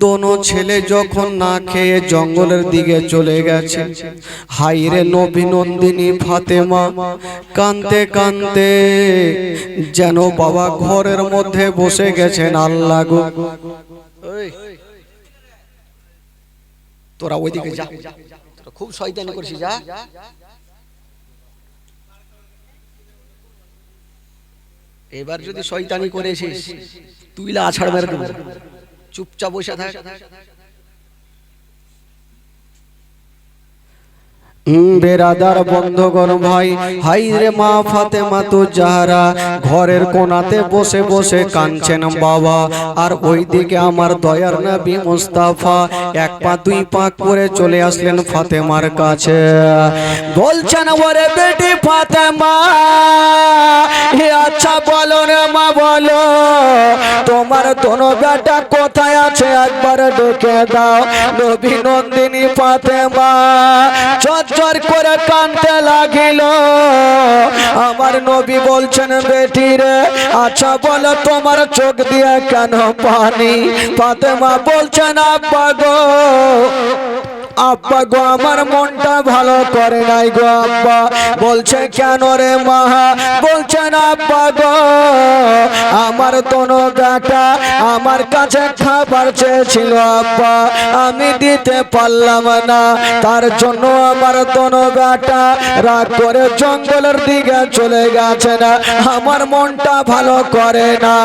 দোনো ছেলে যখন না খেয়ে জঙ্গলের দিকে চলে গেছে, হাইরে নবী নন্দিনী ফাতেমা কাঁদতে কাঁদতে যেন বাবা ঘরের মধ্যে বসে গেছেন। আল্লাহ গো, তোরা ওইদিকে যা, তোরা খুব শয়তানি করছিস, যা। এবার যদি শয়তানি করেছিস তুই আছাড় মেরে দেবো, চুপচাপ বসে থাক। বেরাদার বন্ধুগণ ভাই, হাইরে মা ফাতেমা তো জাহরা ঘরের কোণাতে বসে বসে কাঁদছেন বাবা। আর ওইদিকে আমার দয়ার নবী মুস্তাফা এক পা দুই পা করে চলে আসলেন ফাতেমার কাছে। বলছেন, ওরে বেটি ফাতেমা, হে আচ্ছা বলো রে মা, বলো তোমার দোনো বেটা কোথায় আছে, একবার ডেকে দাও। নবী নন্দিনী ফাতেমা চর করে কাঁদতে লাগিল। আমার নবী বলছেন, বেটি রে আচ্ছা বলো তোমার চোখ দিয়ে কেন পানি? ফাতেমা বলছেন, আব্বা গো, আব্বা গো, আমার মনটা ভালো করে নাই গো আব্বা। বলছে, কেন রে মা? বলছেন, আব্বা গো, আমার দোনো বেটা আমার কাছে খাবার চেয়েছিল আব্বা, আমি দিতে পারলাম না, তার জন্য আমার দোনো বেটা রাগ করে জঙ্গলের দিকে চলে গেছে না, আমার মনটা ভালো করে না।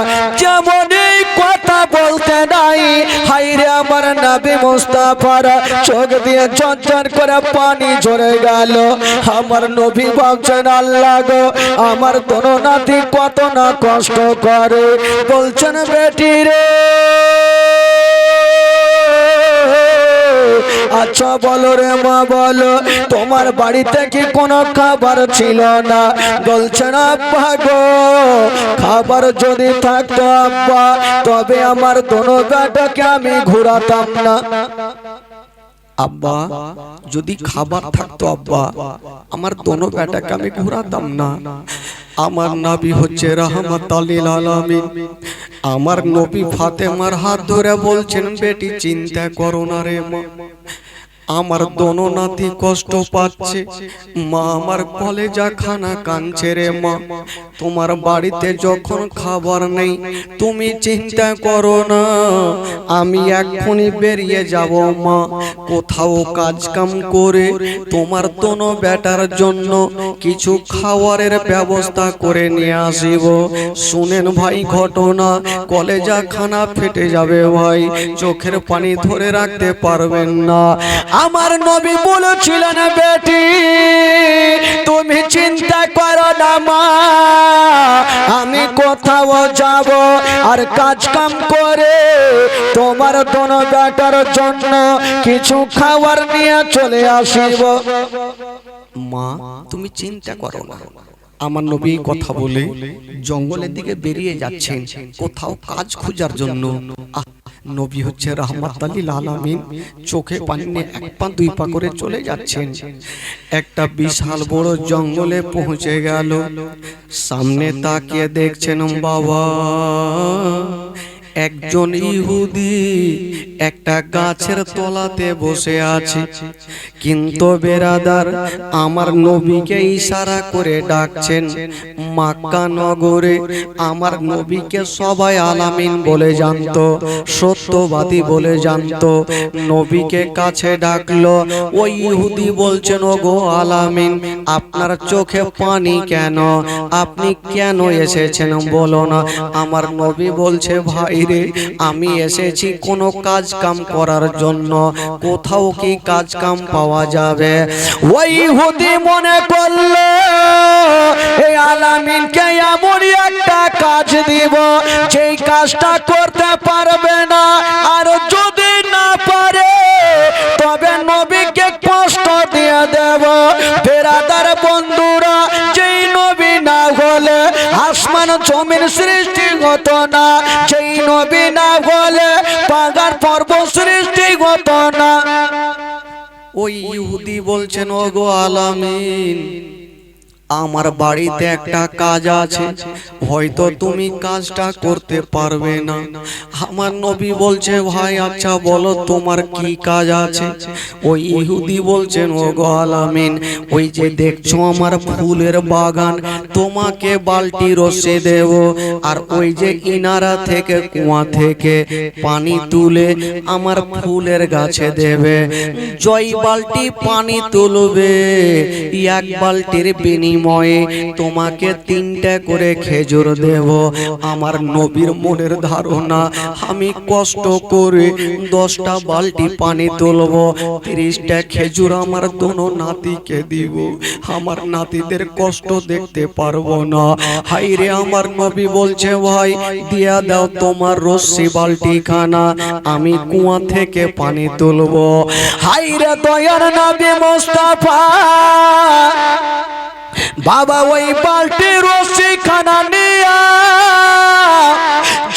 যেমন এই কথা বলতে নাই, হাইরে আমার নবী মুস্তাফার চোখ দিয়ে ঝরঝর করে পানি ঝরে গেল। আমার নবী ভাবছেন, আল্লাহ গো, আমার দোনো নাতি কত না কষ্ট করে। বলছেন, বেটি রে আচ্ছা বলো রে মা, বলো তোমার বাড়িতে কি কোনো খাবার ছিল না? বলছেন, আব্বা গো, খাবার যদি থাকতো আব্বা, তবে আমার দোনো বেটাকে আমি ঘোরাতাম না। আব্বা, যদি খাবার থাকতো আব্বা, আমার দোনো বেটাকে আমি ঘোরাতাম না। আমার নবী হচ্ছে রাহমাতুল লিল আলামিন। আমার নবী ফাতেমার হাত ধরে বলছেন, বেটি চিন্তা করো না রে মা, আমার দোনো নাতি কষ্ট পাচ্ছে, মা আমার কলেজা খানা কাঁদছে রে মা। তোমার বাড়িতে যখন খাবার নেই তুমি চিন্তা করো না, আমি এক্ষুনি বেরিয়ে যাব মা, কোথাও কাজ কাম করে তোমার দোনো বেটার জন্য কিছু খাবারের ব্যবস্থা করে নিয়ে আসিব। শুনেন ভাই ঘটনা, কলেজা খানা ফেটে যাবে ভাই, চোখের পানি ধরে রাখতে পারবেন না। আমার নবী বলেছিলেন, বেটি তুমি চিন্তা করো না মা, আমি কোথাও যাব আর কাজ কাম করে তোমার দোনো বেটার জন্য কিছু খাবার নিয়ে চলে আসিব। মা তুমি চিন্তা করো না। আমার নবী কথা বলে জঙ্গলের দিকে বেরিয়ে যাচ্ছেন কোথাও কাজ খোঁজার জন্য। নবী হচ্ছে রাহমাতুল লিল আলামিন, চোখে পানি নিয়ে এক পা দুই পা করে চলে যাচ্ছেন। একটা বিশাল বড় জঙ্গলে পৌঁছে গেল। সামনে তাকিয়ে দেখছেন বাবা, একজন ইহুদি একটা গাছের তলাতে বসে আছে। কিন্তু বেরাদার আমার নবীকে ইশারা করে ডাকছেন। মক্কা নগরে আমার নবীকে সবাই আলামিন বলে জানতো, সত্যবাদী বলে জানতো। নবীকে কাছে ডাকলো। ওই ইহুদি বলছেন, ওগো আলামিন, আপনার চোখে পানি কেন? আপনি কেন এসেছেন বলো না। আমার নবী বলছে, ভাই রে, আমি এসেছি কোনো কাজ কাম করার জন্য, কোথাও কি কাজ কাম পাওয়া যাবে? ওই ইহুদি মনে করলো এই আলামিনকে এমন একটা কাজ দিব যেই কাজটা করতে পারবে না, আর যদি না পারে তবে নবীকে কষ্ট দিয়ে দেব। বেরাদার বন্ধুরা, যেই নবী না হলে আসমান জমিন সৃষ্টি হতো না, যেই নবী না হলে পাহাড় পর্বত সৃষ্টি হতো না। ওই ইহুদি বলছেন, ওগো আলামিন, আমার বাড়িতে একটা কাজ আছে, হয়তো তুমি কাজটা করতে পারবে না। আমার নবী বলছে, ভাই আচ্ছা বলো তোমার কি কাজ আছে? ওই ইহুদি বলছেন, ও গো আলামিন, ওই যে দেখছো আমার ফুলের বাগান, তোমাকে বালতি রসে দেব, আর ওই যে ইনারা থেকে কুয়া থেকে পানি তুলে আমার ফুলের গাছে দেবে। জয় বালতি পানি তুলবে, এক বালতির বিনিময়ে তোমাকে 3টা করে খেজুর দেব। আমার নবীর মনের ধারণা, আমি কষ্ট করে 10টা বালতি পানি তুলব, 30টা খেজুর আমার দোনো নাতিকে দিব, আমার নাতিদের কষ্ট দেখতে পারবো না। হাইরে আমার নবী বলছে, ভাই দিয়া দাও তোমার রশ্মি বালতি খানা, আমি কুয়া থেকে পানি তুলব। হাইরে দয়ার নবী মুস্তাফা, বাবা ওই বালতি রশি খানা নিয়া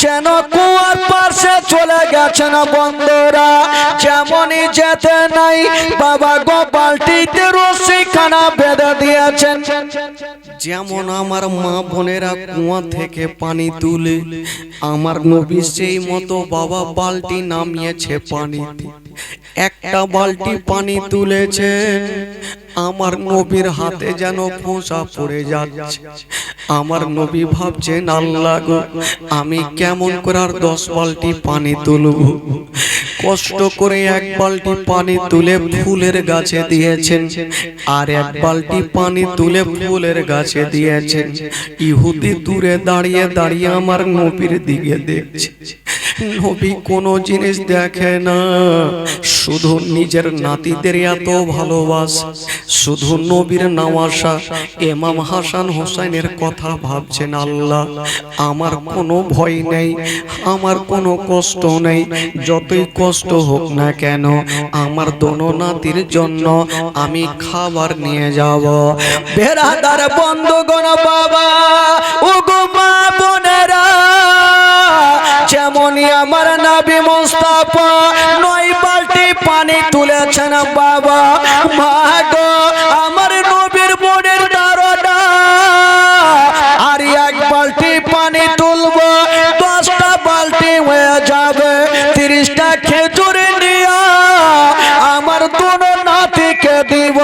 যেন কুয়ার পাশে চলে গেছেন। বন্ধুরা যেমনই যেতে নাই, বাবা গো বালতিতে রশি খানা বেঁধে দিয়েছেন। যেমন আমার মা বোনেরা কুয়া থেকে পানি তুলে, আমার নবী সেই মতো বাবা বালতি নামিয়েছে পানিতে। একটা বালতি পানি তুলেছে, আমার নবীর হাতে যেন ফোঁসা পড়ে যাচ্ছে। আমার নবী ভাবছেন, আল্লাহ গো, আমি কেমন করে আর 10 বালতি পানি তুলব? কষ্ট করে 1 বালতি পানি তুলে ফুলের গাছে দিয়েছেন, আর 1 বালতি পানি তুলে ফুলের গাছে দিয়েছেন। ইহুদি দূরে দাঁড়িয়ে দাঁড়িয়ে আমার নবীর দিকে দেখছে। নবী কোনো জিনিস দেখে না, শুধু নিজের নাতিদের এত ভালোবাসা, শুধু নবীর নওয়াসা ইমাম হাসান হোসেনের কথা ভাবছেন। আল্লাহ, আমার কোনো ভয় নেই, আমার কোনো কষ্ট নেই, যতই কষ্ট হোক না কেন আমার দোনো নাতির জন্য আমি খাবার নিয়ে যাব। বেরাদার বন্ধুগণ, বাবা ও গো মা বোনেরা, যেমনই আমার নবী মুস্তাফা 9 বালতি পানি তুলেছেন। বাবা মা গো, আমার নবীর মনের ধারণা, আর 1 বালতি পানি তুলব, 10টা বালতি হয়ে যাবে। 30টা খেজুর নিয়ে আমার দোনো নাতিকে দিব।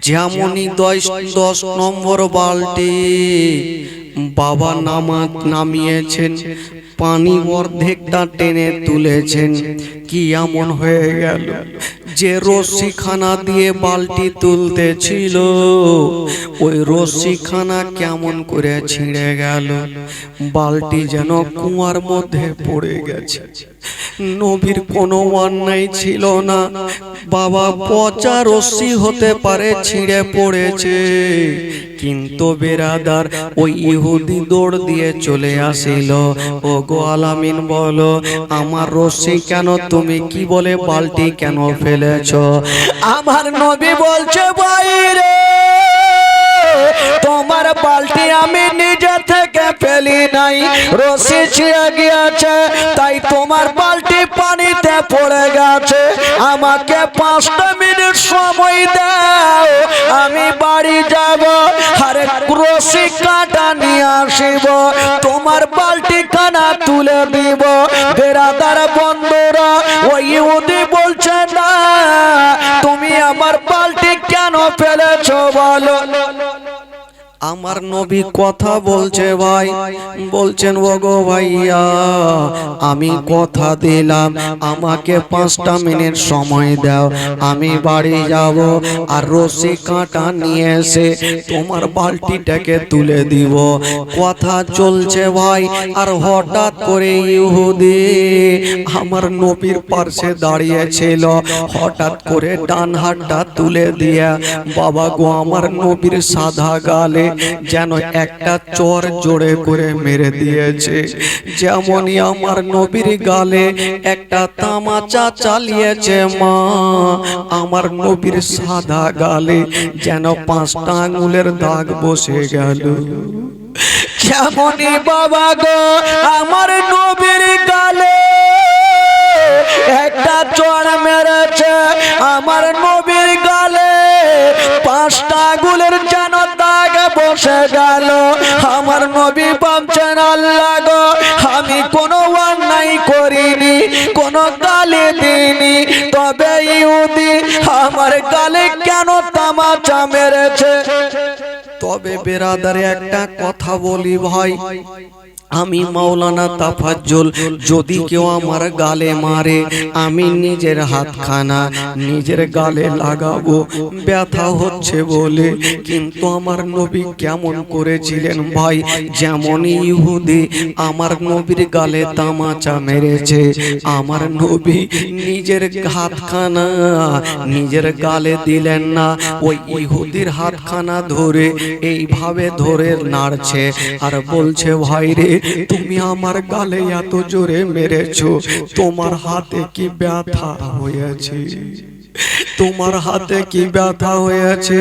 যেমনই 10 নম্বর বালতি বাবা নামিয়েছেন, পানি অর্ধেকটা টেনে তুলেছেন। কি এমন হয়ে গেল যে রশিখানা দিয়ে বালতি তুলতে ছিল, ওই রশিখানা কেমন করে ছিঁড়ে গেল, বালতি যেন কুয়ার মধ্যে পড়ে গেছে। নবীর কোনো অন্যায় ছিল না, বাবা পচা রশ্মি হতে পারে ছিঁড়ে পড়েছে, কিন্তু বেরাদার ওই ইহুদি দৌড় দিয়ে চলে আসিল। ও গো আলামিন বলো, আমার রশ্মি কেন তুমি কি বলে বালতি কেন ফেলেছ? আমার নবী বলছে, বাইরে তোমার বালতি আমি নিজে থেকে ফেলি নাই, রশি ছিঁড়ে গিয়েছে, তাই তোমার বালতি পানিতে পড়ে গেছে। আমাকে 5টা মিনিট সময় দাও, আমি বাড়ি যাব, আর রশি কাটা নিয়ে আসিব, তোমার বালতি খানা তুলে দিব। বেরাদার বন্ধুরা, ওই ইহুদি বলছে, না তুমি আমার বালতি কেন ফেলেছো বলো? আমার নবী কথা বলছে, ভাই বলছেন, ও গো ভাইয়া, আমি কথা দিলাম, আমাকে 5টা মিনিট সময় দাও, আমি বাড়ি যাব, আর রশি কাঁটা নিয়ে এসে তোমার বালতিটাকে তুলে দিব। কথা চলছে ভাই, আর হঠাৎ করে ইহুদি আমার নবীর পাশে দাঁড়িয়েছিল, হঠাৎ করে ডান হাতটা তুলে দিয়া বাবা গো আমার নবীর সাদা গালে যেন একটা চর জোরে করে মেরে দিয়েছে। যেমনই আমার নবীর গালে একটা তামাচা চালিয়েছে মা, আমার নবীর সাদা গালে যেন 5টা আঙ্গুলের দাগ বসে গেল। যেমনই বাবা গো আমার নবীর গালে একটা চড় মেরেছে, আমার নবীর গালে 5টা আঙ্গুলের কোনো গালি দিনি, তবে ইহুদি আমার গালে কেন তামাচা মেরেছে? তবে বেরাদারে একটা কথা বলি ভাই, আমি মাওলানা তাফাজ্জল, যদি কেউ আমার গালে মারে আমি নিজের হাতখানা নিজের গালে লাগাবো, ব্যথা হচ্ছে বলে। কিন্তু আমার নবী কেমন করেছিলেন ভাই, যেমন ইহুদি আমার নবীর গালে তামাচা মেরেছে, আমার নবী নিজের হাতখানা নিজের গালে দিলেন না, ওই ইহুদির হাতখানা ধরে এইভাবে ধরে নাড়ছে আর বলছে, ভাই রে তুমি আমার গালে এত জোরে মেরেছো, তোমার হাতে কি ব্যথা হয়েছে? তোমার হাতে কি ব্যথা হয়েছে?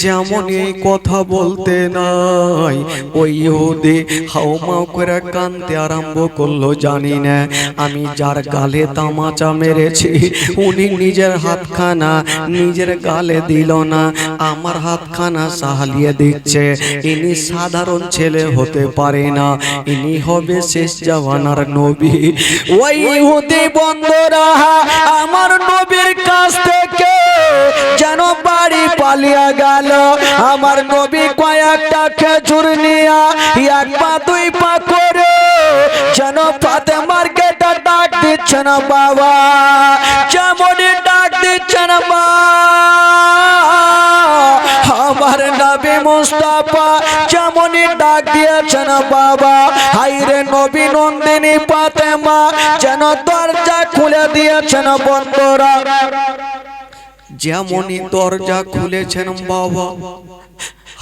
যেমন এই কথা বলতে নাই, ওই ইহুদি হাউমাউ করে কাঁদতে আরম্ভ করলো। জানি না আমি যার গালে তামাচা মেরেছি উনি নিজের হাতখানা নিজের গালে দিল না, আমার হাতখানা সাহালিয়ে দিচ্ছে। ইনি সাধারণ ছেলে হতে পারে না, ইনি হবে শেষ জামানার নবী। ওই ইহুদি বন্ধুরা আমার নবীর কাছ থেকে যেন বাড়ি পালিয়ে গেল। আমার নবী কয়েকটা খেজুর নিয়া এক পা দুই পা করে যেন ফাতেমার গেটা ডাক দিচ্ছেন বাবা, যেমনই ডাক দিচ্ছেন মা, আমার নবী মুস্তাফা যেমনই ডাক দিয়েছেন বাবা, হাইরে নবী নন্দিনী ফাতেমা যেন দরজা খুলে দিয়েছেন বন্ধুরা। যেমনই দরজা খুলেছেন বাবা,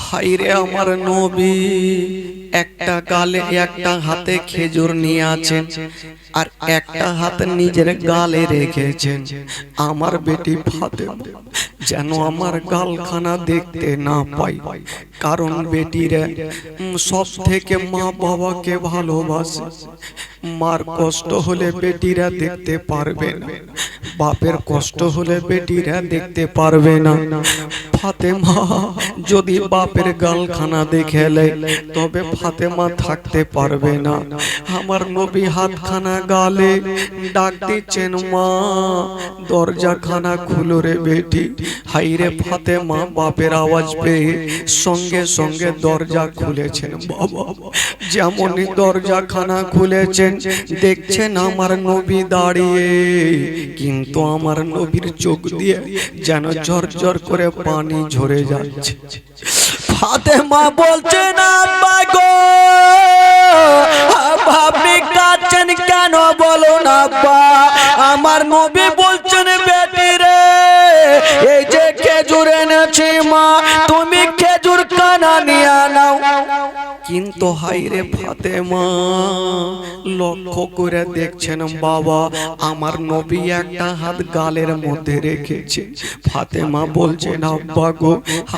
হাইরে আমার নবী একটা গালে একটা হাতে খেজুর নিয়ে আছেন আর একটা হাত নিজের গালে রেখেছেন। আমার বেটি ফাতেমা যেন আমার গালখানা দেখতে না পাই, কারণ বেটিরা সব থেকে মা বাবাকে ভালোবাসে। মার কষ্ট হলে বেটিরা দেখতে পারবে না, বাপের কষ্ট হলে বেটিরা দেখতে পারবে না। ফাতেমা যদি বাপের গালখানা দেখে লেয় তবে ফাতেমা থাকতে পারবে না। আমার নবী হাতখানা গালে ডাক দিচ্ছেন, মা দরজাখানা খুলো রে বেটি। হাইরে ফাতেমা বাপের আওয়াজ পেয়ে সঙ্গে সঙ্গে দরজা খুলেছেন বাবা। যেমনই দরজাখানা খুলেছেন দেখছেন আমার নবী দাঁড়িয়ে, কিন্তু আমার নবীর চোখ দিয়ে যেন ঝরঝর করে পানি ঝরে যাচ্ছে। ফাতেমা বলছেন, আব্বা গো আপনি কাঁদছেন কেন বলুন আব্বা? আমার নবী বলছেন, বেটি রে এই যে খেজুর এনেছি মা, তুমি খেজুর কানা নিয়ে নাও। কিন্তু হাইরে ফাতেমা লক্ষ্য করে দেখছেন বাবা, আমার নবী একটা হাত গালের মধ্যে রেখেছে। ফাতেমা বলছেন, আব্বা গো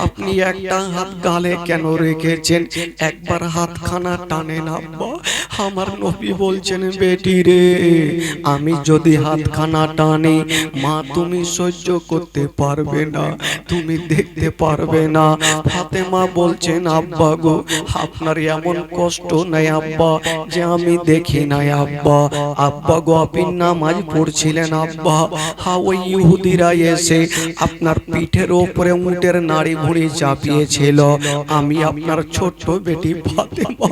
আপনি একটা হাত গালে কেন রেখেছেন? একবার হাতখানা টানেন আব্বা। আমার নবী বলছেন, বেটি রে আমি যদি হাতখানা টানি মা তুমি সহ্য করতে পারবে না, তুমি দেখতে পারবে না। ফাতেমা বলছেন, আব্বা গো আপনার এমন কষ্ট নাই আব্বা যে আমি দেখি নাই আব্বা। আব্বা গো আপনি নামাজ পড়ছিলেন আব্বা, হা ওই ইহুদিরা এসে আপনার পিঠের ওপরে উটের নাড়ি ভুঁড়ি চাপিয়েছিল। আমি আপনার ছোট্ট বেটি ফাতেমা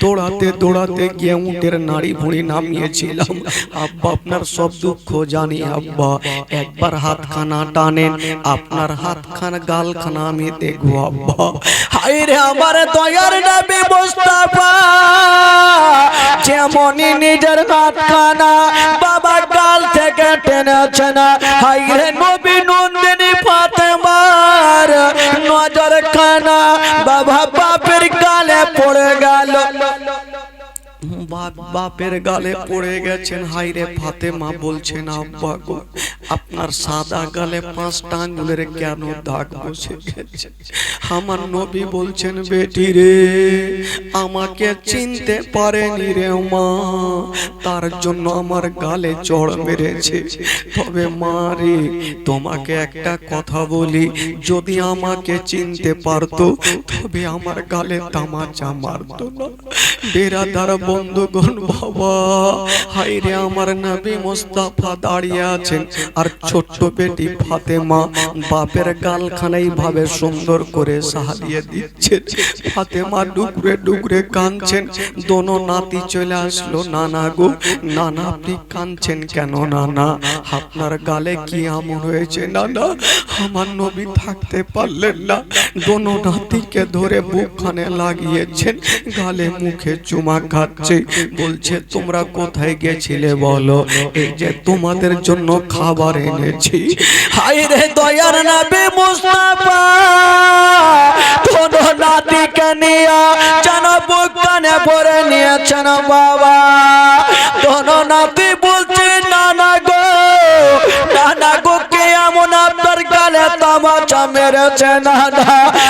দৌড়াতে দৌড়াতে গিয়ে উটের নাড়ি ভুঁড়ি নামিয়েছিলাম আব্বা। আপনার সব দুঃখ জানি আব্বা, একবার হাতখানা টানেন, আপনার হাতখানা গালখানা আমি দেখবো আব্বা। হায়রে আমার দয়ার নবী মুস্তাফা যেমনই নিজের হাতখানা বাবা গাল থেকে টেনেছেন, হায়রে নবী নন্দিনী ফাতেমার নজর খানা বাবা বাপের গালে পড়ে গেল। বাপের গালে পড়ে গেছেন। হাইরে ফাতেমা বলছেন, আব্বা গো আপনার সাদা গালে 5টা আঙ্গুলের কেন দাগ বসে গেছে? আমার নবী বলছেন, বেটি রে আমাকে চিনতে পারেনি রে মা, তার জন্য আমার গালে চড় মেরেছে। তবে মা রে তোমাকে একটা কথা বলি, যদি আমাকে চিনতে পারতো তবে আমার গালে তামাচা মারতো না। বেরাদার বন্ধু বন্ধুগণ বাবা, হায় রে আমার নবী মুস্তাফা দাঁড়িয়ে আছেন আর ছোট্ট বেটি ফাতেমা বাপের গালখানাই ভাবে সুন্দর করে সাহায্য দিচ্ছেন। ফাতেমা ডুকরে ডুকরে কাঁদছেন। দোনো নাতি চলে আসলো, নানা গো নানা আপনি কাঁদছেন কেন নানা, আপনার গালে কি এমন হয়েছে নানা? আমার নবী থাকতে পারলেন না, দোনো নাতিকে ধরে বুকখানে লাগিয়েছেন, গালে মুখে চুমা খাচ্ছে, বলছে তোমরা কোথায় গেছিলে বলো, এই যে তোমাদের জন্য খাবার এনেছি। হায় রে দয়ার নবী মুস্তাফা দোনো নাতিকে নিয়ে যেন বুকখানে ভরে নিয়েছেন বাবা। দোনো নাতি বলছে নানা গো কে এমন আপনার গালে তামাচা মেরেছে নানা?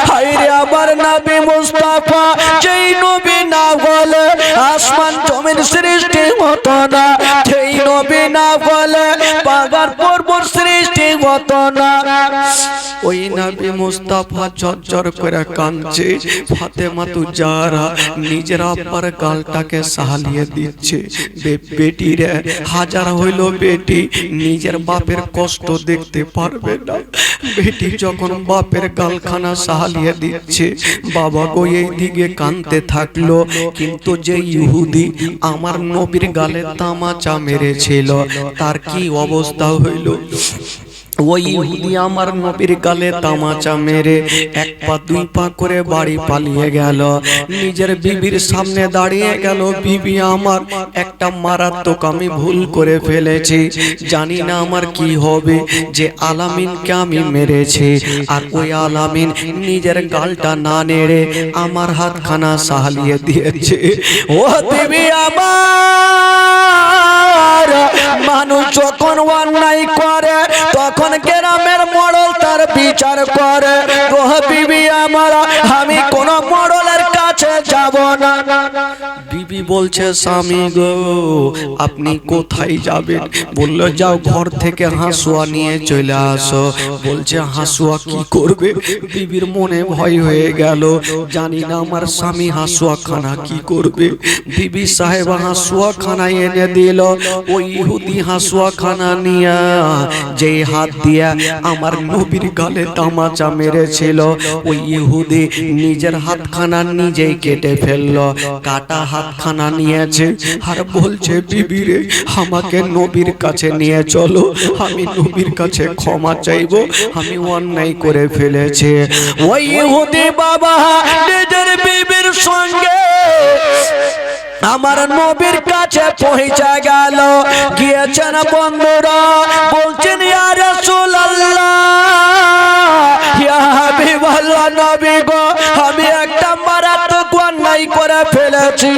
হায় রে আমার নবী মুস্তাফা, যেই নবী না বলে আসমান জমিন সৃষ্টি হতো না, যেই নবী না বলে পাহাড় পর্বত সৃষ্টি হতো না। ওই নবী মুস্তাফা ঝরঝর করে কাঁদছে। ফাতেমা তু যারা নিজের আব্বার গালটাকে সাহালিয়ে দিচ্ছে। বেটি রে হাজার হইল বেটি নিজের বাপের কষ্ট দেখতে পারবে না। বেটি যখন বাপের গালখানা সাহালিয়ে দিচ্ছে, বাবা গো এই দিকে কাঁদতে থাকলো। কিন্তু যে ইহুদি আমার নবীর গালে তামাচা মেরেছিল তার কি অবস্থা হইল? ওই ইহুদি আমার নবীর গালে তামাচা মেরে এক পা দুই পা করে বাড়ি পালিয়ে গেল, নিজের বিবির সামনে দাঁড়িয়ে গেল, বিবি আমার একটা মারাত্মক আমি ভুল করে ফেলেছি, জানি না আমার কি হবে, যে আলামিনকে আমি মেরেছি আর ওই আলামিন নিজের গালটা না নেড়ে আমার হাতখানা সাহালিয়ে দিয়েছে। ও বিবি আমার, মানুষ যখন অন্যায় করে তখন গ্রামের মোড়ল তার বিচার করে। ও বিবি আমার, আমি কোন মোড়লের কাছে যাব না। বিবি বলছে স্বামী গো আপনি কোথায় যাবেন? বললো যাও ঘর থেকে হাসুয়া নিয়ে চলে আসো। বলছে হাসুয়া কি করবে? বিবির মনে ভয় হয়ে গেল, জানি না আমার স্বামী হাসুয়া খানা কি করবে। বিবি সাহেবা হাসুয়া খানা এনে দিল। ওই ইহুদি হাসুয়া খানা নিয়ে যে হাত দিয়া আমার নবীর গালে তামাচা মেরেছিল, ওই ইহুদি নিজের হাতখানা নিজেই কেটে ফেললো। কাটা হাতখানা নিয়েছে আর বলছে বিবি রে আমাকে নবীর কাছে নিয়ে চলো, আমি নবীর কাছে ক্ষমা চাইবো, আমি অন্যায় করে ফেলেছি। ওই ইহুদি বাবা নিজের বিবির সঙ্গে আমার নবীর কাছে পৌঁছে গেল। গিয়েছেন বন্ধুরা, বলছেন ইয়া রাসূলুল্লাহ, ইয়া হাবিবাল্লাহ নবী গো, আমি একটা মারাত্মক অন্যায় করে ফেলেছি।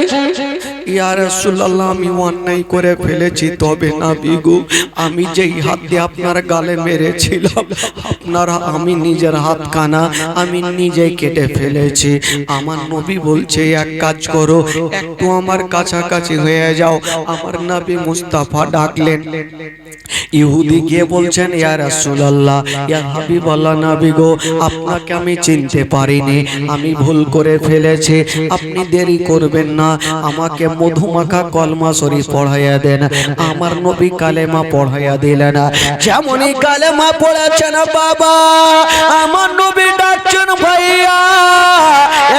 ইয়া রাসূলুল্লাহ আমি অন্যায় করে ফেলেছি, তবে নবী গো আমি যেই হাত দিয়ে আপনার গালে মেরেছিলাম আপনারা আমি নিজের হাতখানা আমি নিজেই কেটে ফেলেছি। আমার নবী বলছে এক কাজ করো, একটু আমার কাছাকাছি হয়ে যাও। আমার নবী মুস্তাফা ডাকলেন। ইহুদি গিয়ে বলছেন ইয়া রাসূলুল্লাহ, ইয়া হাবিবাল্লাহ নবী গো আপনাকে আমি চিনতে পারিনি, আমি ভুল করে ফেলেছি, আপনি দেরি করবেন না, আমাকে মধুমাখা কলমা শরীফ পড়াইয়া দেন। আমার নবী কালেমা পড়াইয়া দিলেন। যেমনই কালেমা পড়েছেন বাবা, আমার নবী ডাকছেন ভাইয়া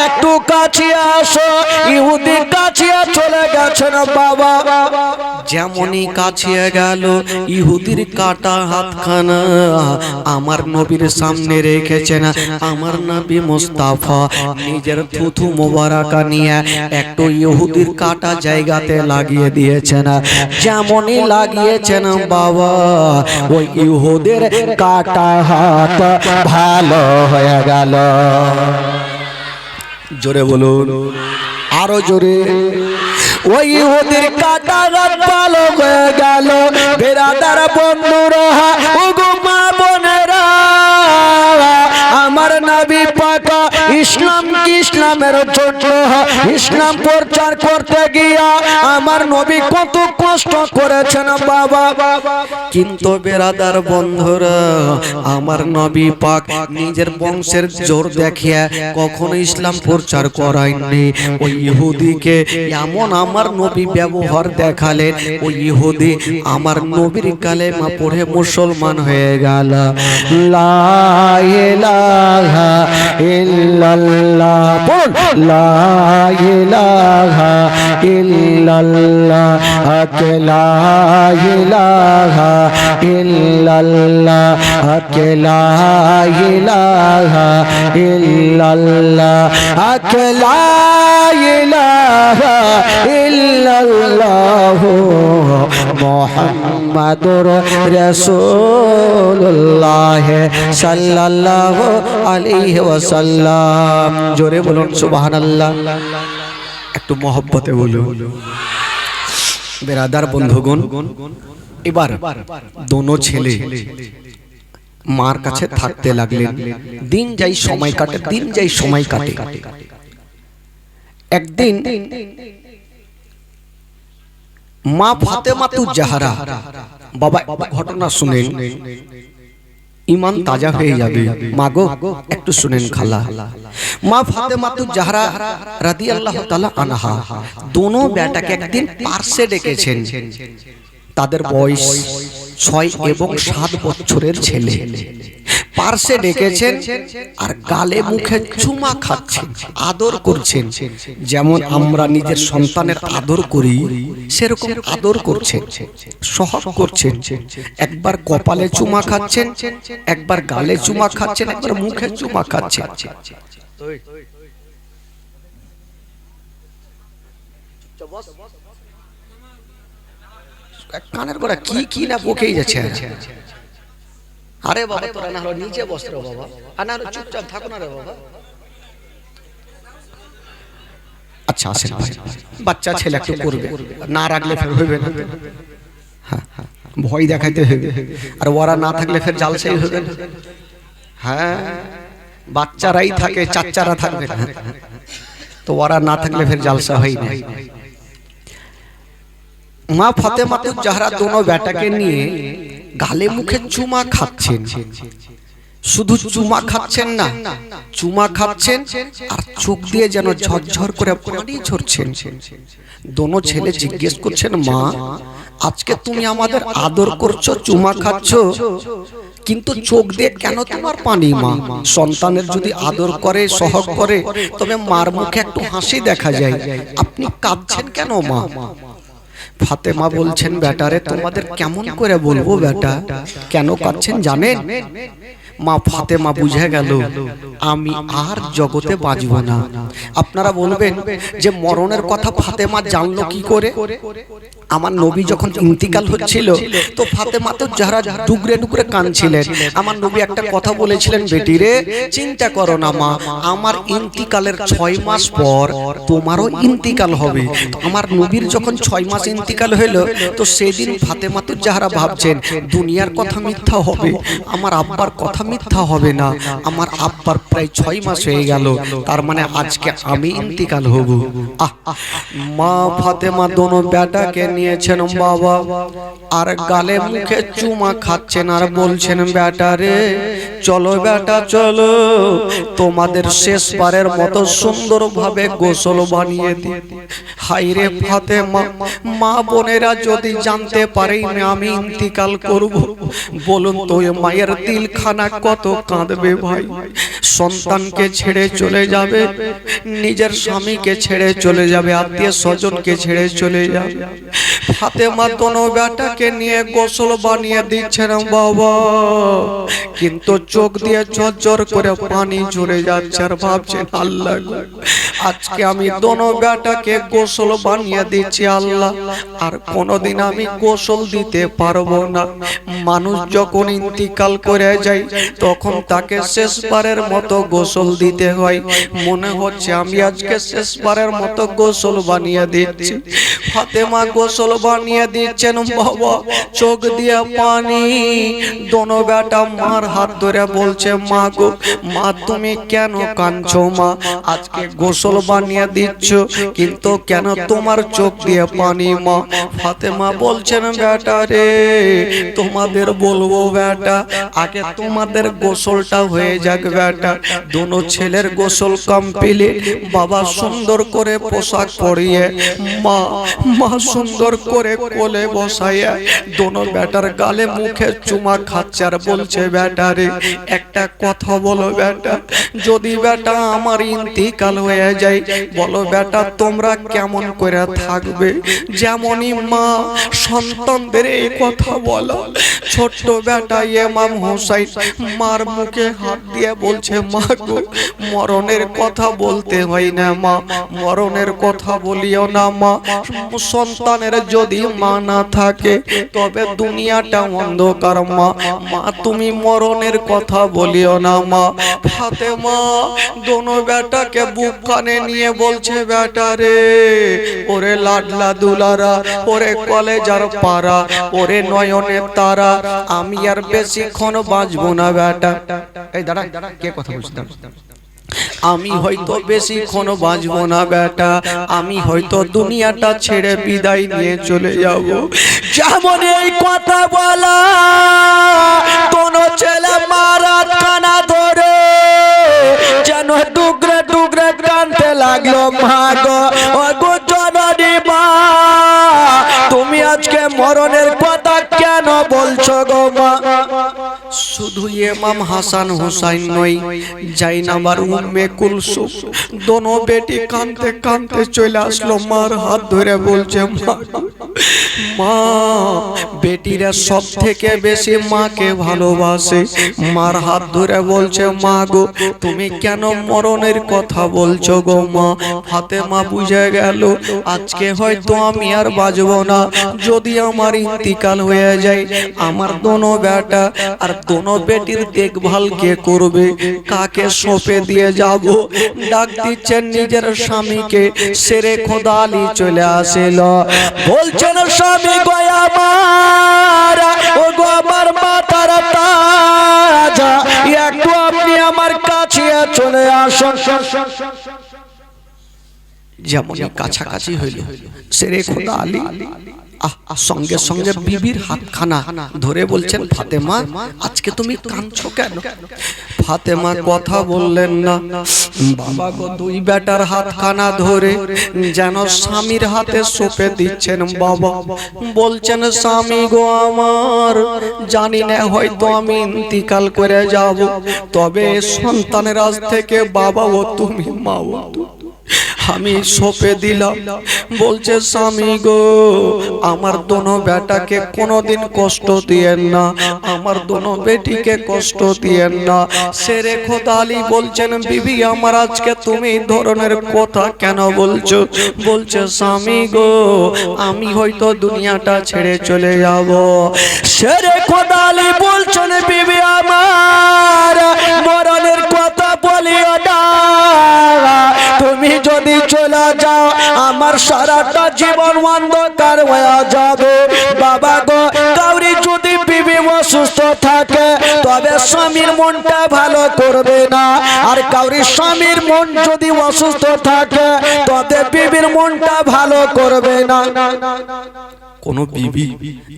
একটু কাছে আসো। ইহুদি কাছে চলে গেছেন বাবা। যেমনই কাছে গেল, ইহুদির কাটা হাতখানা আমার নবীর সামনে রেখেছেন। আমার নবী মুস্তাফা নিজের থুথু মোবারকা নিয়ে একটু ইহুদির কাটা জায়গাতে লাগিয়ে দিয়েছেন। যেমনই লাগিয়েছেন বাবা, ওই ইহুদের কাটা হাত ভালো হয়ে গেল। জোরে বলুন, আরো জোরে। ওই ইহুদির কাটা হাত ভালো হয়ে গেল। বেরাদার বন্ধুরা, ওগো মা বোনেরা, আমার নবী পাক ইসলাম ইসলামের জন্য ইসলাম প্রচার করতে গিয়া আমার নবী কত কষ্ট করেছেন বাবা। কিন্তু বেরাদার বন্ধুরা, আমার নবী পাক নিজের বংশের জোর দেখিয়ে কখনো ইসলাম প্রচার করায়নি। ওই ইহুদিকে এমন আমার নবী ব্যবহার দেখালেন, ওই ইহুদি আমার নবীর কালেমা পড়ে মুসলমান হয়ে গেল। লা ইলাহা ইল্লাল্লাহ, বল লা ইলাহা ইল্লাল্লাহ, লা ইলাহা ইল্লাল্লাহ, লা ইলাহা ইল্লাল্লাহ, লা ইলাহা ইল্লাল্লাহ মুহাম্মাদুর রাসূলুল্লাহ সাল্লাল্লাহু আলাইহি ওয়াসাল্লাম। জোরে বলুন সুবহানাল্লাহ। একটু মহব্বতে বলুন। বেরাদার বন্ধুগণ, এবার দোনো ছেলে মার কাছে থাকতে লাগলেন। দিন যাই সময় কাটে, দিন যাই সময় কাটে। একদিন মা ফাতেমাতু জাহরা, বাবা ঘটনা শুনেন, ইমান তাজা হয়ে যাবে। মাগো একটু শুনেন খালা। মা ফাতেমাতু জাহরা রাদিয়াল্লাহু তাআলা আনহা দোনো বেটাকে একদিন পার্শ্বে ডেকেছেন। তাদের বয়স 6 এবং 7 বছরের ছেলে। পার্শ্বে ডেকেছেন আর গালে মুখে চুমা খাচ্ছেন, আদর করছেন। যেমন আমরা নিজের সন্তানের আদর করি সেরকম আদর করছেন, সহজ করছেন। একবার কপালে চুমা খাচ্ছেন, একবার গালে চুমা খাচ্ছেন, একবার মুখে চুমা খাচ্ছেন। কানের গোড়া কি কি না বকেই যাচ্ছে। আরে বাবা তোরা না হলো নিচে বস রে বাবা, আর না হলো চুপচাপ থাকো না রে বাবা। আচ্ছা আসেন ভাই, বাচ্চা ছেলে একটু করবে, না রাখলে ফের হইবে না। ভয় দেখাইতে হবে, আর ওরা না থাকলে ফের জালসাই হবে। হ্যাঁ, বাচ্চারাই থাকে, চাচারা থাকবে না, তো ওরা না থাকলে ফের জালসা হয় না। মা ফাতেমাতু জাহরা দোনো বেটাকে নিয়ে গালে মুখে চুমা খাচ্ছেন। শুধু চুমা খাচ্ছেন না, চুমা খাচ্ছেন আর চোখ দিয়ে যেন ঝরঝর করে পানি ঝরছেন। দোনো ছেলে জিজ্ঞেস করছেন, মা আজকে তুমি আমাদের আদর করছো, চুমা খাচ্ছ, কিন্তু চোখ দিয়ে কেন তোমার পানি? মা সন্তানের যদি আদর করে, সহগ করে, তবে মার মুখে একটু হাসি দেখা যায়, আপনি কাঁদছেন কেন মা? ফাতেমা বলছেন, বেটারে তোমাদের কেমন করে বলবো বেটা, কেন কাঁদছেন জানেন? মা ফাতেমা বুঝে গেল আমি আর জগতে বাঁচব না। আপনারা বলবেন যে মরণের কথা ফাতেমা জানলো কি করে? আমার নবী যখন ইন্তিকাল হচ্ছিল তো ফাতেমা তো যারা ডুগরে ডুগরে কাঁদছিলেন। আমার নবী একটা কথা বলেছিলেন, বেটি রে চিন্তা করো না মা, আমার ইন্তিকালের 6 মাস পর তোমারও ইন্তিকাল হবে। আমার নবীর যখন 6 মাস ইন্তিকাল হলো তো সেদিন ফাতেমা তো যারা ভাবছেন দুনিয়ার কথা মিথ্যা হবে, আমার আব্বার কথা মিথ্যা হবে না। আমার আব্বার প্রায় 6 মাস হয়ে গেল, তার মানে আজকে আমি ইন্তিকাল হব। মা ফাতেমা দোনো বেটাকে নিয়েছেন বাবা, আর গালে মুখে চুমা খাচ্ছেন আর বলছেন, বেটা রে চলো বেটা চলো, তোমাদের শেষবারের মতো সুন্দরভাবে গোসল বানিয়ে দিই। হাই রে ফাতেমা, মা বোনেরা যদি জানতে পারে আমি ইন্তিকাল করব, বলুন তো মায়ের দিলখানা কত কাঁদবে ভাই। সন্তানকে ছেড়ে চলে যাবে, নিজের স্বামীকে ছেড়ে চলে যাবে, আত্মীয় স্বজনকে ছেড়ে চলে যাবে। ফাতেমা দোনো বেটাকে নিয়ে গোসল বানিয়ে দিচ্ছেন বাবা, কিন্তু চোখ দিয়ে ঝরঝর করে পানি ঝরে যাচ্ছে আর ভাবছেন, আল্লাহ আজকে আমি দোনো বেটাকে গোসল বানিয়ে দিচ্ছি আল্লাহ, আর কোনোদিন আমি গোসল দিতে পারবো না। মানুষ যখন ইন্তিকাল করে যায় তখন তাকে শেষবারের মতো গোসল দিতে হয়। মনে হচ্ছে আমি আজকে শেষবারের মতো গোসল বানিয়ে দিচ্ছি। ফাতেমা গোসল বানিয়ে দিচ্ছেন, বাবা চোখ দিয়ে পানি। দোনো বেটা মার হাত ধরে বলছে, মা গো মা তুমি কেন কাঁদছো মা? আজকে গোসল বানিয়ে দিচ্ছ কিন্তু কেন তোমার চোখ দিয়ে পানি মা? ফাতেমা বলছেন, বেটা রে তোমাদের বলবো বেটা, আগে তোমাদের গোসলটা হয়ে যাক বেটা। দোনো ছেলের গোসল কমপ্লিট। বাবা সুন্দর করে পোশাক পরিয়ে মা মা সুন্দর করে কোলে বসাইয়া দোনো বেটার গালে মুখে চুমা খাচ্ছে আর বলছে, বেটা রে একটা কথা বলো বেটা, যদি বেটা আমার ইন্তিকাল হয়ে যায় বলো বেটা তোমরা কেমন করে থাকবে? যেমনই মা সন্তানদের এই কথা বলো। ছোট্ট বেটা ইমাম হোসাইন মার মুখে হাত দিয়ে বলছে, মা গো মরণের কথা বলতে হয় না মা, মরণের কথা বলিও না মা। সন্তানের যদি মা না থাকে তবে দুনিয়াটা অন্ধকার মা, মা তুমি মরণের কথা বলিও না মা। ফাতেমা দোনো বেটাকে বুক কানে নিয়ে বলছে, বেটা রে ওরে লাডলা দুলারা, ওরে কলেজার পাড়া, ওরে নয়নের তারা, আমি আর বেশিক্ষণ বাঁচবো না বেটা। এই দাঁড়া, কে কথা বলছিলাম? আমি হয়তো বেশিক্ষণ বাঁচবো না বেটা, আমি হয়তো দুনিয়াটা ছেড়ে বিদায় নিয়ে চলে যাব। যেমন এই কথা বলা কোন ছেলে মারা কানা ধরে যেন টুকরে টুকরে কানতে লাগলো, মা গো ও গো জননী মা তুমি আজকে মরণের কথা কেন বলছো গো মা? শুধু ইমাম হাসান হুসাইন নয়, জাইনাবার উম্মে কুলসুম দোনো বেটি কাঁদতে কাঁদতে চলে আসলো, মার হাত ধরে বলছে, মা বেটিরা সব থেকে বেশি মাকে ভালোবাসে। মার হাত ধরে বলছে, মা গো তুমি কেন মরণের কথা বলছো গো মা? ফাতেমা বুঝে গেল আজকে হয়তো আমি আর বাঁচবো না। যদি আমার ইন্তিকাল হয়ে যায় আমার দোনো বেটা আর দোনো বেটির দেখভাল কে করবে? কাকে সঁপে দিয়ে যাব? ডাক দিচ্ছেন নিজের স্বামীকে। শেরে খোদা আলী চলে আসিল, বলছেন স্বামী গো আমার, ও গো আমার মাথার তাজ, একটু আপনি আমার কাছে চলে আসুন। যেমন কাছাকাছি হইল শেরে খোদা আলী সঙ্গে সঙ্গে বিবির হাতখানা ধরে বলছেন, ফাতেমা আজকে তুমি কাঁদছো কেন? ফাতেমা কথা বললেন না। বাবা গো দুই বেটার হাতখানা ধরে যেন স্বামীর হাতে সঁপে দিচ্ছেন। বাবা বলছেন, স্বামী গো আমার, জানি না হয়তো আমি ইন্তিকাল করে যাব, তবে সন্তানের আজ থেকে বাবা ও তুমি মা ও আমি সঁপে দিলাম। বলছে, স্বামী গো আমার দোনো বেটাকে কোনোদিন কষ্ট দিয়েন না, আমার দোনো বেটিকে কষ্ট দিয়েন না। শেরে খোদা আলী বলছেন, বিবি আমার আজকে তুমি এই ধরনের কথা কেন বলছো? বলছে, স্বামী গো আমি হয়তো দুনিয়াটা ছেড়ে চলে যাব। শেরে খোদা আলী বলছেন, বিবি আমার মরণের কথা বলিও না, তুমি যদি চলে যাও আমার সারাটা জীবন অন্ধকার হয়ে যাবে। বাবা গো কাউরি যদি বিবি অসুস্থ থাকে তবে স্বামীর মনটা ভালো করবে না, আর কাউরি স্বামীর মন যদি অসুস্থ থাকে তবে বিবির মনটা ভালো করবে না। কোন বিবি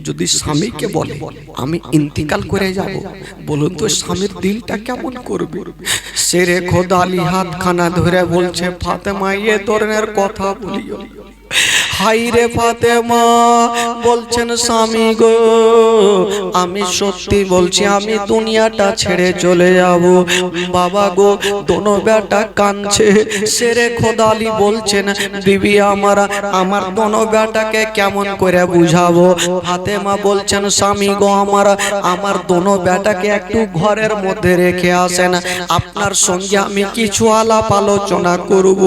যদি স্বামীকে বলে আমি ইন্তিকাল করে যাব, বলুন তো স্বামীর দিলটা কেমন করবে? শেরে খোদা আলী হাতখানা ধরে বলছে, ফাতেমা এ ধরনের কথা বলিও। হাই রে ফাতেমা বলছেন স্বামী গো, আমি সত্যি বলছি আমি দুনিয়াটা ছেড়ে চলে যাব। বাবা গো, দোনো বেটা কাঁদছে। শেরে খোদা আলী বলছেন বিবি আমার দোনো বেটাকে কেমন করে বুঝাবো? ফাতেমা বলছেন স্বামী গো, আমার দোনো বেটাকে একটু ঘরের মধ্যে রেখে আসেন, আপনার সঙ্গে আমি কিছু আলাপ আলোচনা করব।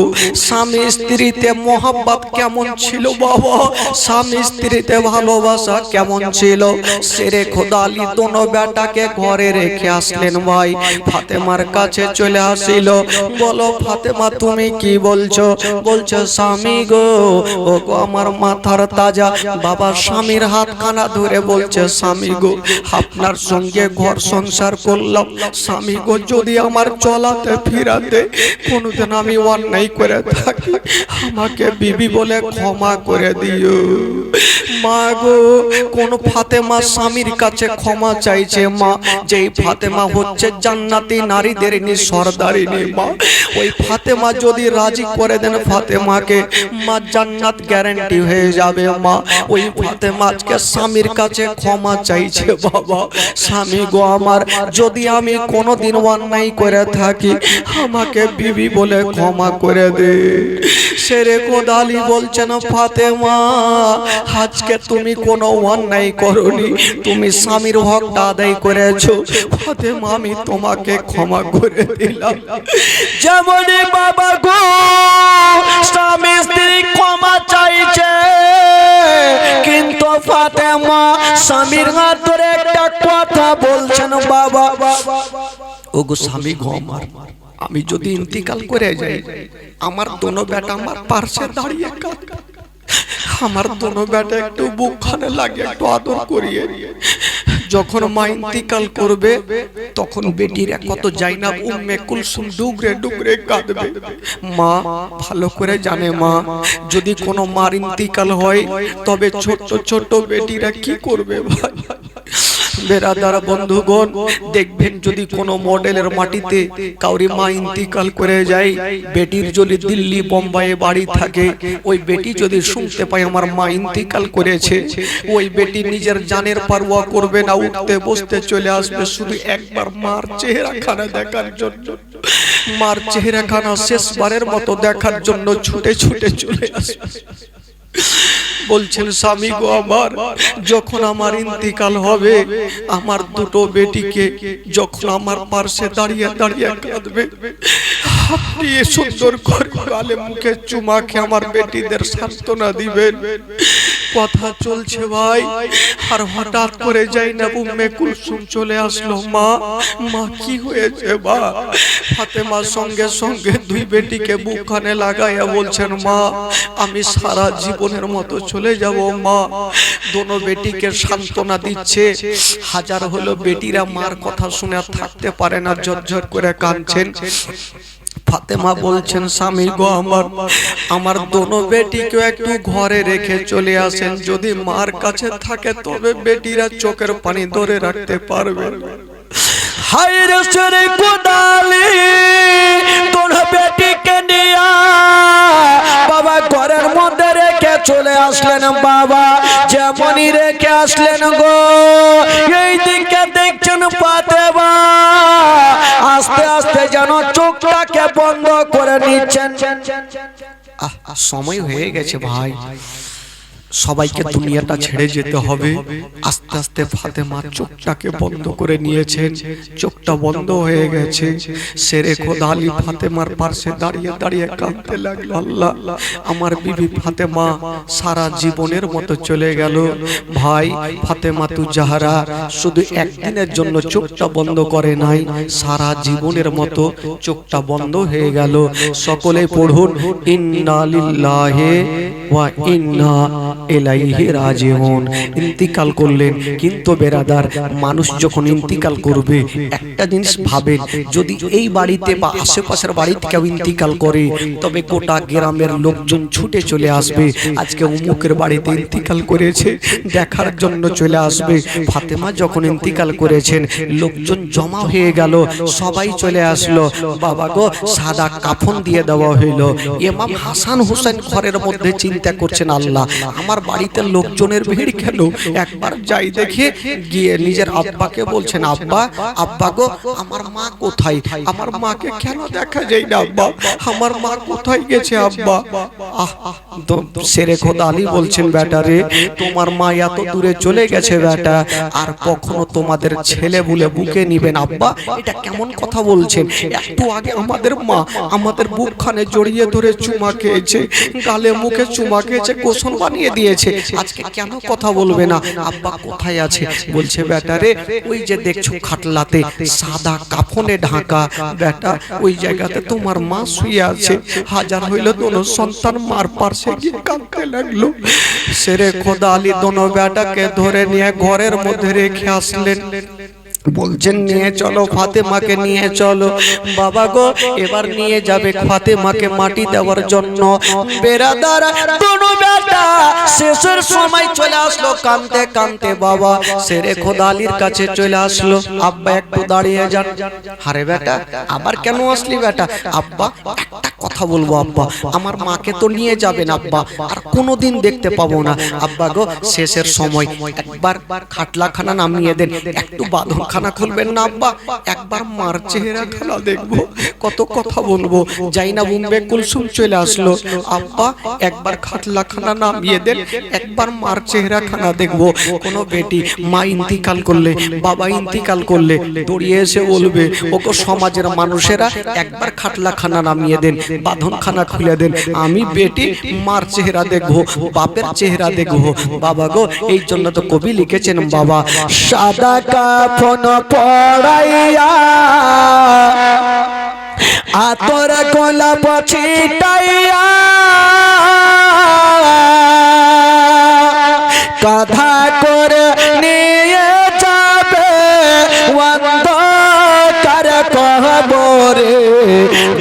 স্বামী স্ত্রীতে মোহাব্বত কেমন ছিল বাবা, স্বামী স্ত্রীতে ভালোবাসা কেমন ছিল? শেরে খোদা আলী দোনো বেটাকে ঘরে রেখে আসলেন। ভাই ফাতেমার কাছে চলে আসিল, বলো ফাতেমা তুমি কি বলছো? বলছে স্বামী গো, ও গো আমার মাথার তাজা। বাবা স্বামীর হাতখানা ধরে বলছে স্বামী গো, আপনার সঙ্গে ঘর সংসার করলাম, স্বামী গো যদি আমার চলাতে ফিরাতে কোনোদিন আমি অন্যায় করে থাকি আমাকে বিবি বলে ক্ষমা করে দিও। মা গো, কোন ফাতেমা স্বামীর কাছে ক্ষমা চাইছে মা, যেই ফাতেমা হচ্ছে জান্নাতি নারীদের সরদারিনী মা, ওই ফাতেমা যদি রাজি করে দেন ফাতেমাকে, মা জান্নাত গ্যারান্টি হয়ে যাবে মা। ওই ফাতেমা আজকে স্বামীর কাছে ক্ষমা চাইছে বাবা, স্বামী গো আমার যদি আমি কোনোদিন অন্যায় করে থাকি আমাকে বিবি বলে ক্ষমা করে দে। শেরে খোদা আলী বলছেন ফাতেমা আজকে তুমি কোনো অন্যায় করনি, তুমি স্বামীর হকটা আদায় করেছো, ফাতেমা আমি তোমাকে ক্ষমা করে দিলাম। যেমনই বাবা গো স্বামী স্ত্রী ক্ষমা চাইছে, কিন্তু ফাতেমা স্বামীর হাত ধরে একটা কথা বলছেন বাবা, ও গো স্বামী গো আমার, আমি যদি ইন্তিকাল করে যাই আমার দোনো বেটা আমার পাশে দাঁড়িয়ে কাঁদবে, আমার দোনো বেটা একটু বুকখানে লাগে একটু আদর করিয়ে। যখন মা ইন্তিকাল করবে তখন বেটিরা কত জাইনাব উম্মে কুলসুম ডুগরে ডুগরে কাঁদবে। মা ভালো করে জানে মা, যদি কোনো মার ইন্তিকাল হয় তবে ছোট ছোট বেটিরা কি করবে ভাই। বেরাদার বন্ধুগণ দেখবেন যদি কোনো মডেলের মাটিতে কাউরি মা ইন্তিকাল করে যায়, বেটির যদি দিল্লি বোম্বাইয়ে বাড়ি থাকে, ওই বেটি যদি শুনতে পায় আমার মা ইন্তিকাল করেছে, ওই বেটি নিজের জানের পারওয়া করবে না, উঠতে বসতে চলে আসবে শুধু একবার মার চেহারাখানা দেখার জন্য, মার চেহারাখানা শেষবারের মতো দেখার জন্য ছুটে ছুটে চলে আসবে। বলছেন স্বামী গো আমার, যখন আমার ইন্তিকাল হবে আমার দুটো বেটিকে যখন আমার পাশে দাঁড়িয়ে দাঁড়িয়ে কাঁদবে, আপনি সুন্দর করে গালে মুখে চুমাকে আমার বেটিদের সান্ত্বনা দিবেন। কথা চলছে ভাই, আর হঠাৎ করে জাইনাব উম্মে কুলসুম চলে আসলো। মা মা কি হয়েছে মা? ফাতেমার সঙ্গে সঙ্গে দুই বেটিকে বুকখানে লাগাইয়া বলছেন মা আমি সারা জীবনের মতো চলে যাব মা। দোনো বেটিকে সান্ত্বনা দিচ্ছে। হাজার হলো বেটিরা মার কথা শুনে আর থাকতে পারে না, ঝরঝর করে কাঁদছেন। ফাতেমা বলছেন স্বামী গো আমার দোনো বেটিকে একটু ঘরে রেখে চলে আসেন, যদি মার কাছে থাকে তবে বেটিরা চোখের পানি ধরে রাখতে পারবে। হায় রে শেরে খোদা আলী তোর বেটিকে নিয়া বাবা ঘরের মধ্যে রেখে চলে আসলেন বাবা। যেমনই রেখে আসলেন গো এই দিকে দেখছেন ফাতেমা আস্তে আস্তে যেন চোখটাকে বন্ধ করে নিচ্ছেন। সময় হয়ে গেছে ভাই, সবাইকে দুনিয়াটা ছেড়ে যেতে হবে। আস্তে আস্তে ফাতেমা চোখটাকে বন্ধ করে নিয়েছেন, চোখটা বন্ধ হয়ে গেছে। শেরে খোদা আলী ফাতেমার পাশে দাঁড়িয়ে দাঁড়িয়ে কাঁদতে লাগলো, আল্লাহ আমার বিবি ফাতেমা সারা জীবনের মতো চলে গেল। ভাই ফাতেমা তু জাহরা শুধু একদিনের জন্য চোখটা বন্ধ করে নাই, সারা জীবনের মতো চোখটা বন্ধ হয়ে গেল। সকলে পড়ুন ইন্না লিল্লাহি ওয়া ইন্না ইলাইহি রাজিউন। ইন্তিকাল করলেন, কিন্তু বেরাদার মানুষ যখন ইন্তিকাল করবে একটা জিনিস ভাবেন, যদি এই বাড়িতে বা আশেপাশের বাড়িতে কেউ ইন্তিকাল করে তবে গোটা গ্রামের লোকজন ছুটে চলে আসবে, আজকে অমুকের বাড়িতে ইন্তিকাল করেছে দেখার জন্য চলে আসবে। ফাতেমা যখন ইন্তিকাল করেছেন লোকজন জমা হয়ে গেল, সবাই চলে আসলো। বাবা গো সাদা কাফন দিয়ে দেওয়া হইল। ইমাম হাসান হোসেন ঘরের মধ্যে চিন্তা চিন্তা করছেন আল্লাহ আমার বাড়িতে লোকজনের ভিড় কেন, একবার যাই দেখে গিয়ে নিজের আব্বাকে বলছেন আব্বা আব্বা গো আমার মা কোথায়, আমার মাকে কেন দেখা যায় না আব্বা, আমার মা কোথায় গেছে আব্বা। শেরে খোদা আলী বলছেন বেটা রে তোমার মা এত দূরে চলে গেছে বেটা, আর কখনো তোমাদের ছেলে বলে বুকে নিবেন আব্বা, এটা কেমন কথা বলছেন, একটু আগে আমাদের মা আমাদের বুকখানে জড়িয়ে ধরে চুমা খেয়েছে, গালে মুখে চুমা খেয়েছে, গোসল বানিয়ে দিয়েছে, আজকে কেন কথা বলবে না, আব্বা কোথায় আছে। বলছে বেটা রে ওই যে দেখছো খাটলাতে সাদা কাফনে ঢাকা বেটা ওই জায়গাতে তোমার মা শুয়ে আছে, হাজার হইল দোনো সন্তান মার পাশে গিয়ে কাঁদতে লাগলো। শেরে খোদা আলী দোনো বেটাকে ধরে নিয়ে ঘরের মধ্যে রেখে আসলেন, বলছেন নিয়ে চলো ফাতেমাকে নিয়ে চলো। বাবা গো এবার নিয়ে যাবে ফাতেমাকে মাটি দেওয়ার জন্য। বেরাদার দোনো বেটা শেষের সময় চলে আসলো কাঁদতে কাঁদতে, বাবা শেরে খোদা আলীর কাছে চলে আসলো, আব্বা একটু দাঁড়িয়ে যান। আরে বেটা আবার কেন আসলি বেটা, আব্বা একটা কথা বলবো আব্বা, আমার মাকে তো নিয়ে যাবেন আব্বা, আর কোনোদিন দেখতে পাবো না আব্বা গো, শেষের সময় একবার খাটলাখানা নামিয়ে দেন, একটু বাঁধনখানা খুলবেন না আব্বা, একবার মার চেহারা খানা দেখবো, কত কথা বলবো। যাই না বুম্বে কুলসুম চলে আসলো, আব্বা একবার খাটলাখানা নামিয়ে দেন, একবার মার চেহারা খানা দেখবো। কোনো বেটি মা ইন্তিকাল করলে বাবা ইন্তিকাল করলে দৌড়িয়ে এসে বলবে ওকে সমাজের মানুষেরা একবার খাটলাখানা নামিয়ে দেন, বাঁধনখানা খুলে দেন, আমি বেটি মার চেহারা দেখবো, বাপের চেহারা দেখবো। বাবা গো এই জন্য তো কবি লিখেছেন বাবা সাদা কাফন পড়াইয়া আতর গোলাপ ছিটাইয়া কাঁধা করে নিয়ে যাবে অন্ধকার কবরে,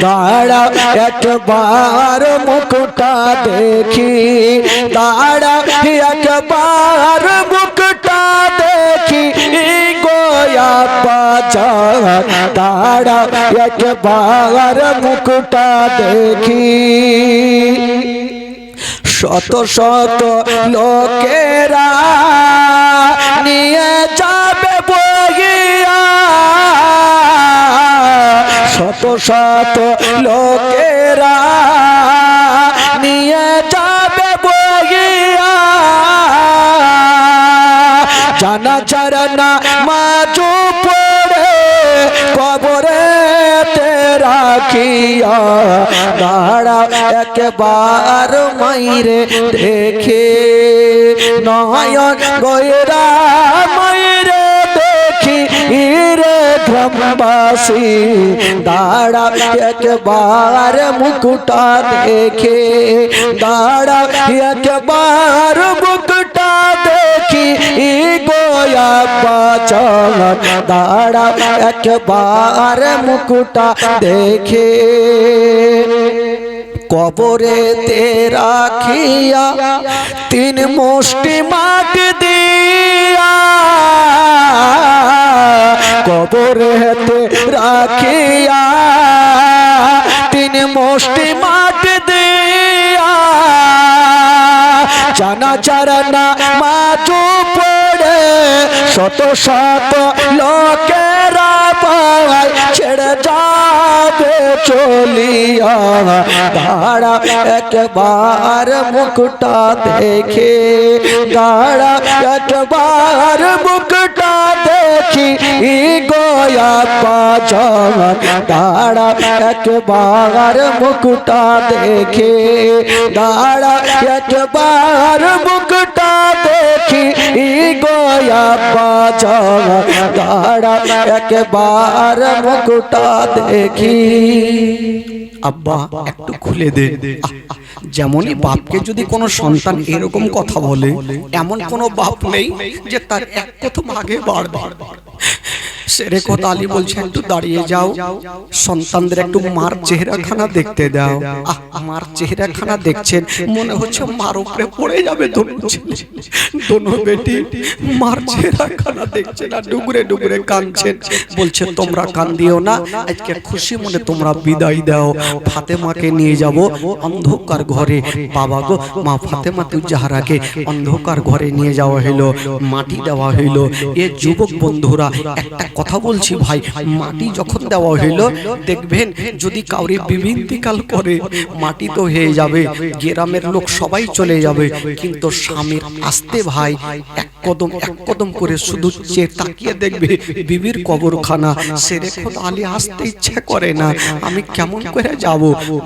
দাঁড়া একবার মুখটা দেখি, দাঁড়া একবার মুখটা দেখি গোয়া বাজার, দাঁড়া একবার মুখটা দেখি। শত শত লোকেরা নিয়ে যাবে বহিয়া, শত শত লোকেরা নিয়ে যাবে বহিয়া, জানা চারনা মাজু পড়ে কবরে রাখিয়া, দাঁড়া একবার মাইরে দেখে, নয়ন গয়রা মাইরে দেখি রে গ্রামবাসী, দাঁড়া একবার মুকুটা দেখে, দাঁড়া একবার মুকুটা দেখি গোয়া বাজার, দাঁড়া একবার মুকুটা দেখে। কবরেতে রাখিয়া তিন মুষ্টি মাটি দিয়া, কবরেতে রাখিয়া তিন মুষ্টি মাটি দিয়া, জানা চারনা মাজু পড়ে শত শত লোকেরা পায় ছেড়ে যাবে চলিয়া, দাঁড়া একবার মুখটা দেখে, দাঁড়া একবার মুখটা দেখি গোয়া বাজার, দাঁড়া একবার মুখটা দেখে, দাঁড়া একবার মুখটা দেখি গোয়া বাজার, দাঁড়া একবার মুখটা দেখি। আব্বা একটু খুলে দে। যেমনই বাপকে যদি কোনো সন্তান এরকম কথা বলে, এমন কোনো বাপ নেই যে তার এক প্রথম আগে বারবার সেরে কথা আলী বলছে একটু দাঁড়িয়ে যাও, সন্তানদের একটু মার চেহারাখানা দেখতে দাও। মার চেহারাখানা দেখছেন, মনে হচ্ছে মার উপরে পড়ে যাবে দোনো বেটি। মার চেহারাখানা দেখছে না, ডুগরে ডুগরে কাঁদছেন। বলছে তোমরা কান্দিও না, আজকে খুশি মনে তোমরা বিদায় দাও। ফাতেমাকে নিয়ে যাব অন্ধকার ঘরে। বাবা গো, মা ফাতেমা জাহরাকে অন্ধকার ঘরে নিয়ে যাওয়া হলো, মাটি দেওয়া হইলো। এ যুবক বন্ধুরা একটা কথা বলছি ভাই, মাটি যখন দেওয়া হইলো দেখবেন যদি কাউরি বিভীন্তিকাল করে মাটি তো হয়ে যাবে, গ্রামের লোক সবাই চলে যাবে, কিন্তু স্বামীর আসতে ভাই এক কদম করে শুধু তাকিয়ে দেখবে বিবির কবরখানা। সেরে খোদা আলী আসতে ইচ্ছা করে না, আমি কেমন করে যাব।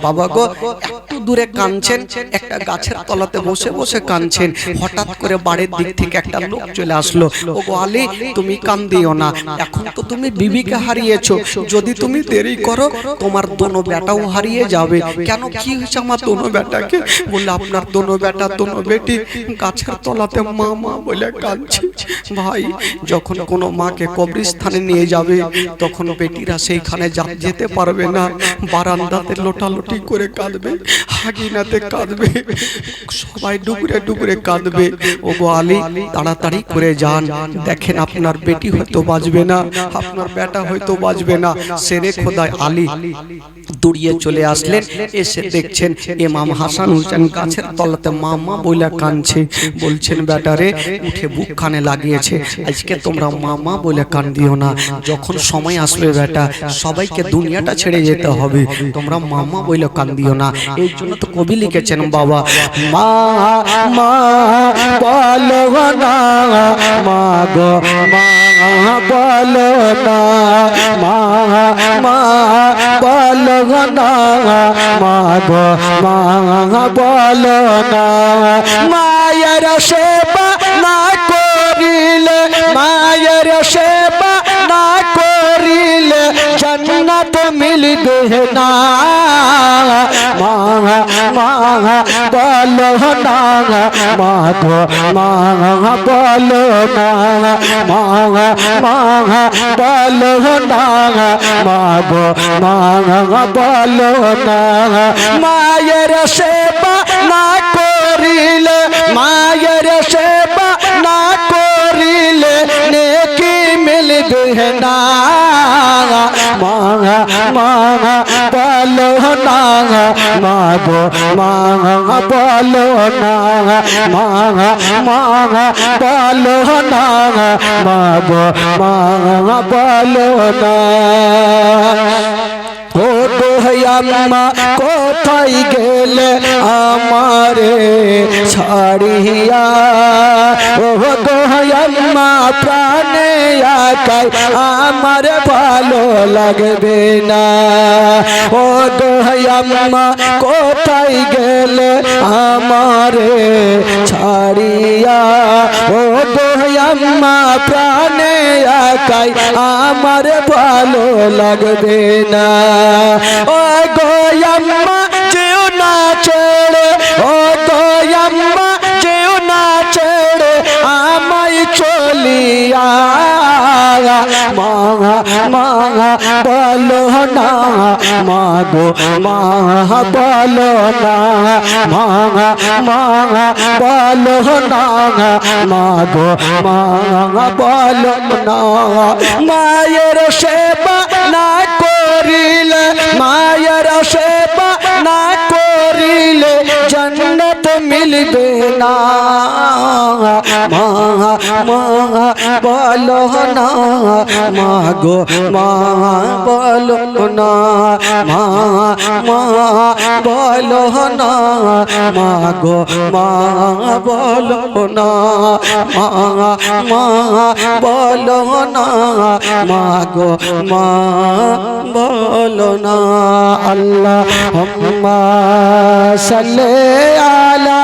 বাবা গো একটু দূরে কাঁদছেন, একটা গাছের তলাতে বসে বসে কাঁদছেন। হঠাৎ করে বাড়ির দিক থেকে একটা লোক চলে আসলো। ও গো আলী, তুমি কান্দিও না, এখন তো তুমি বিবিকে হারিয়েছো, যদি তুমি দেরি করো তোমার দোনো বেটাও হারিয়ে যাবে। কেন, কি হয়েছে আমার দোনো বেটাকে? বললে আপনার দোনো বেটা দোনো বেটি গাছের তলাতে মা মা বলে কাঁদছে। ভাই যখন কোনো মাকে কবরস্থানে নিয়ে যাবে তখন বেটিরা সেইখানে যেতে পারবে না, বারান্দাতে লোটালোটি করে কাঁদবে, হাগিনাতে কাঁদবে, সবাই ডুবরে ডুবরে কাঁদবে। ও গো আলী, তাড়াতাড়ি করে যান, দেখেন আপনার বেটি হয়তো বাঁচবে না, আপনার বেটা হয়তো বাঁচবে না। সেরে খোদায় আলী দৌড়িয়ে চলে আসলেন, এসে দেখছেন ইমাম হাসান হুসেন গাছের তলাতে মা মা বইলা কাঁদছে। বলছেন বেটারে উঠে বুকখানে লাগিয়েছে, আজকে তোমরা মা মা বলে কান্দিও না, যখন সময় আসবে বেটা সবাইকে দুনিয়াটা ছেড়ে যেতে হবে, তোমরা মা মা বলে কান্দিও না। এই জন্য তো কবি লিখেছেন বাবা, মা মা বলো না, মা গো মা বলো না, মা মা বলো না, মা গো মা বলো না। মায়ের সেবা না করিলে, মায়ের সেবা না করিলে জান্নাত মিলবে না। মা মা বলো না, মা গো মা বলো না, মা মা বলো না, মা গো মা বলো না। মায়ের সেবা না করিলে, মায়ের সেবা না করিলে নেকি মিলবে না। মা মা বলো না, মা গো মা বলো না, মা মা বলো না, মা গো মা বলো না। ও দোহাইয়াম্মা কোথায় গেলে আমারে ছাড়িয়া, ও দোহাইয়াম্মা প্রাণে একাই আমার ভালো লাগবে না। ও দোহাইয়াম্মা কোথায় গেলে আমারে ছাড়িয়া, ও দোহাইয়াম্মা প্রাণে একাই আমার ভালো লাগবে না। ও গোয়াম্মা যেও না ছেড়ে, ও গোয়াম্মা যেও না ছেড়ে আমায় চলিয়া। মা মা বলো না, মা গো মা বলো না, মা মা বলো না, মা গো মা বলো না। মায়ের সেবা না করিলে, মায়ের সেবা না করিলে জান্নাত মিলবে না। মা মা বলো না, মা গো মা বলো না, মা মা বলো না, মা গো মা বলো না, মা মা বলো না, মা গো মা বলো না। আল্লাহুম্মা সাল্লি আলা